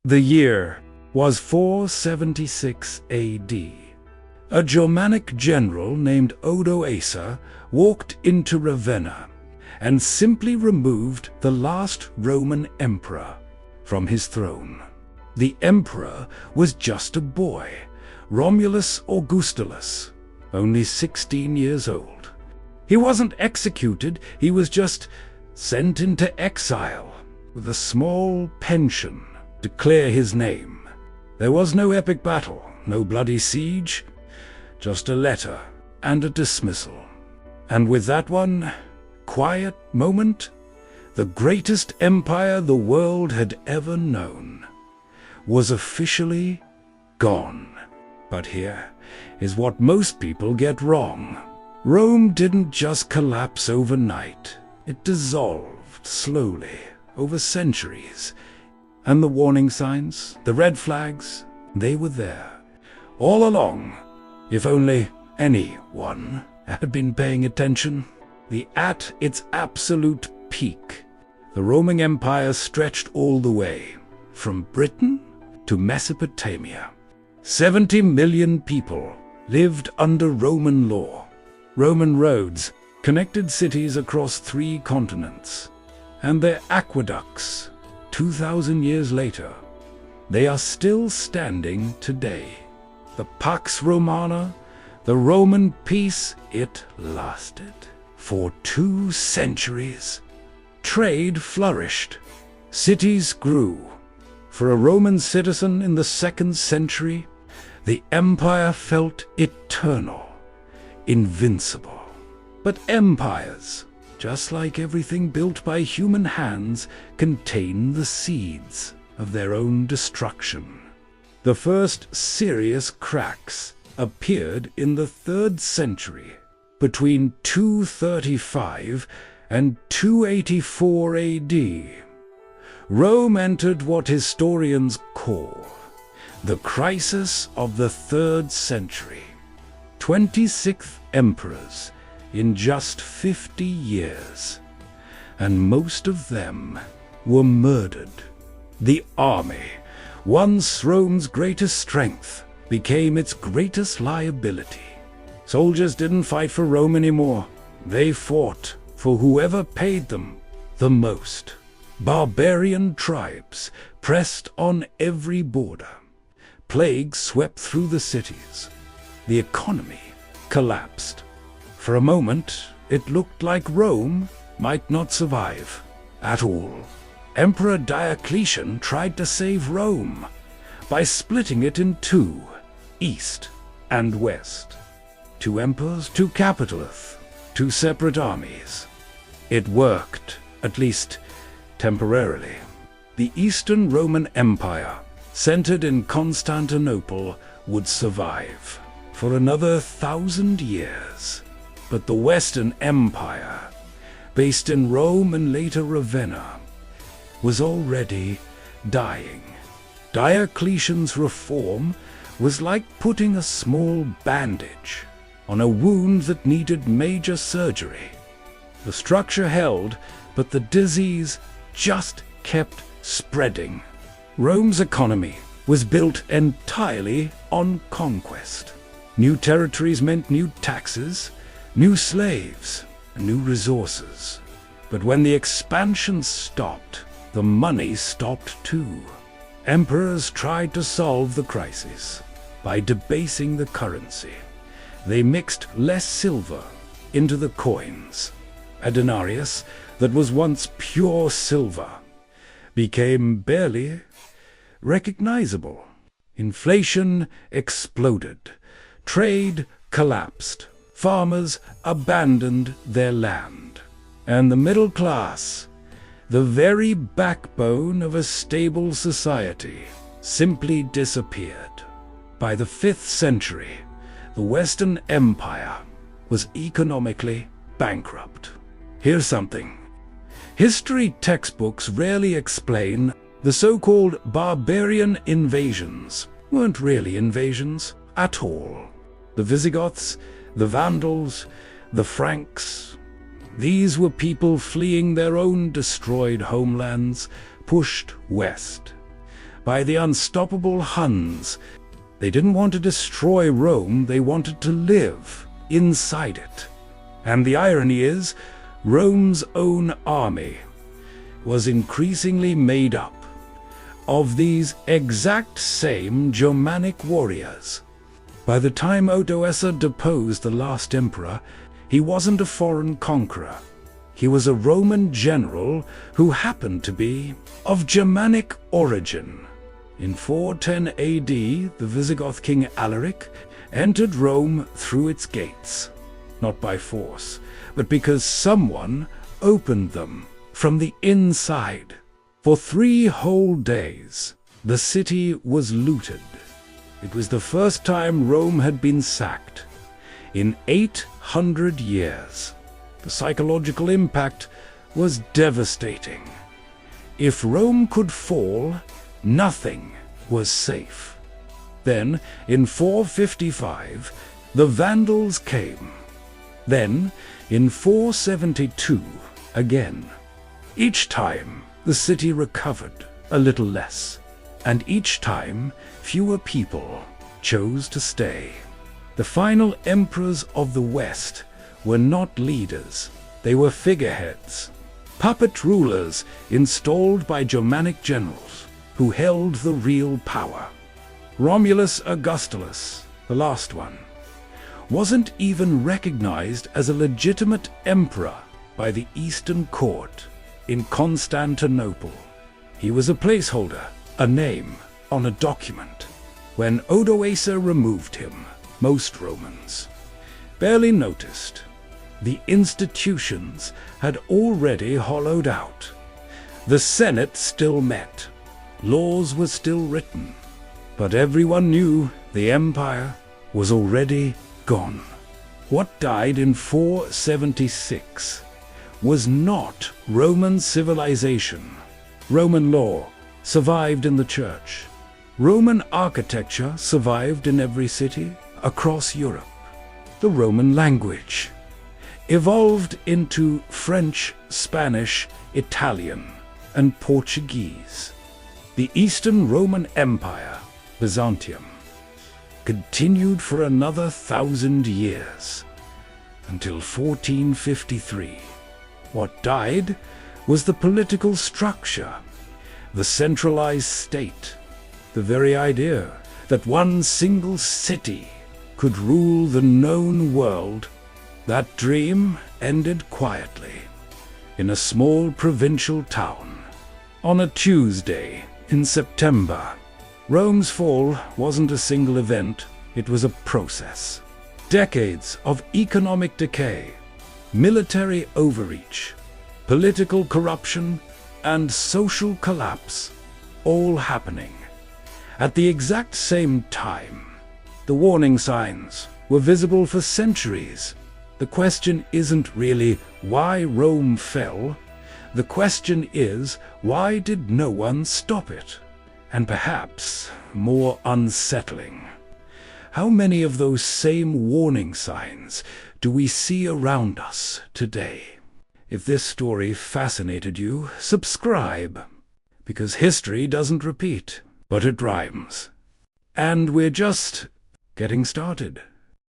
The year was 476 AD. A Germanic general named Odoacer walked into Ravenna and simply removed the last Roman emperor from his throne. The emperor was just a boy, Romulus Augustulus, only 16 years old. He wasn't executed, he was just sent into exile with a small pension to clear his name. There was no epic battle, no bloody siege, just a letter and a dismissal. And with that one quiet moment, the greatest empire the world had ever known was officially gone. But here is what most people get wrong. Rome didn't just collapse overnight. It dissolved slowly over centuries. And the warning signs, the red flags, they were there all along. If only anyone had been paying attention. At its absolute peak, the Roman Empire stretched all the way from Britain to Mesopotamia. 70 million people lived under Roman law. Roman roads connected cities across 3 continents, and their aqueducts, 2,000 years later, they are still standing today. The Pax Romana, the Roman peace, it lasted for 2 centuries. Trade flourished. Cities grew. For a Roman citizen in the 2nd century, the empire felt eternal, invincible. But empires, just like everything built by human hands, contain the seeds of their own destruction. The first serious cracks appeared in the 3rd century, between 235 and 284 AD. Rome entered what historians call the crisis of the 3rd century. 26 emperors in just 50 years, and most of them were murdered. The army, once Rome's greatest strength, became its greatest liability. Soldiers didn't fight for Rome anymore. They fought for whoever paid them the most. Barbarian tribes pressed on every border. Plagues swept through the cities. The economy collapsed. For a moment, it looked like Rome might not survive at all. Emperor Diocletian tried to save Rome by splitting it in 2, East and West. 2 emperors, 2 capitals, 2 separate armies. It worked, at least temporarily. The Eastern Roman Empire, centered in Constantinople, would survive for another 1,000 years. But the Western Empire, based in Rome and later Ravenna, was already dying. Diocletian's reform was like putting a small bandage on a wound that needed major surgery. The structure held, but the disease just kept spreading. Rome's economy was built entirely on conquest. New territories meant new taxes, new slaves, and new resources. But when the expansion stopped, the money stopped too. Emperors tried to solve the crisis by debasing the currency. They mixed less silver into the coins. A denarius that was once pure silver became barely recognizable. Inflation exploded. Trade collapsed. Farmers abandoned their land. And the middle class, the very backbone of a stable society, simply disappeared. By the 5th century, the Western Empire was economically bankrupt. Here's something. History textbooks rarely explain the so-called barbarian invasions. Weren't really invasions at all. The Visigoths, the Vandals, the Franks, these were people fleeing their own destroyed homelands, pushed west by the unstoppable Huns. They didn't want to destroy Rome, they wanted to live inside it. And the irony is, Rome's own army was increasingly made up of these exact same Germanic warriors. By the time Odoacer deposed the last emperor, he wasn't a foreign conqueror. He was a Roman general who happened to be of Germanic origin. In 410 AD, the Visigoth king Alaric entered Rome through its gates, not by force, but because someone opened them from the inside. For 3 whole days, the city was looted. It was the first time Rome had been sacked in 800 years. The psychological impact was devastating. If Rome could fall, nothing was safe. Then, in 455, the Vandals came. Then, in 472, again. Each time, the city recovered a little less, and each time, fewer people chose to stay. The final emperors of the West were not leaders, they were figureheads, puppet rulers installed by Germanic generals who held the real power. Romulus Augustulus, the last one, wasn't even recognized as a legitimate emperor by the Eastern court in Constantinople. He was a placeholder, a name on a document. When Odoacer removed him, most Romans barely noticed. The institutions had already hollowed out. The Senate still met. Laws were still written. But everyone knew the empire was already gone. What died in 476 was not Roman civilization. Roman law survived in the church. Roman architecture survived in every city across Europe. The Roman language evolved into French, Spanish, Italian, and Portuguese. The Eastern Roman Empire, Byzantium, continued for another 1,000 years, until 1453. What died was the political structure, the centralized state, the very idea that one single city could rule the known world. That dream ended quietly in a small provincial town on a Tuesday in September. Rome's fall wasn't a single event, it was a process. Decades of economic decay, military overreach, political corruption, and social collapse, all happening at the exact same time. The warning signs were visible for centuries. The question isn't really why Rome fell. The question is, why did no one stop it? And perhaps more unsettling, how many of those same warning signs do we see around us today? If this story fascinated you, subscribe, because history doesn't repeat, but it rhymes. And we're just getting started.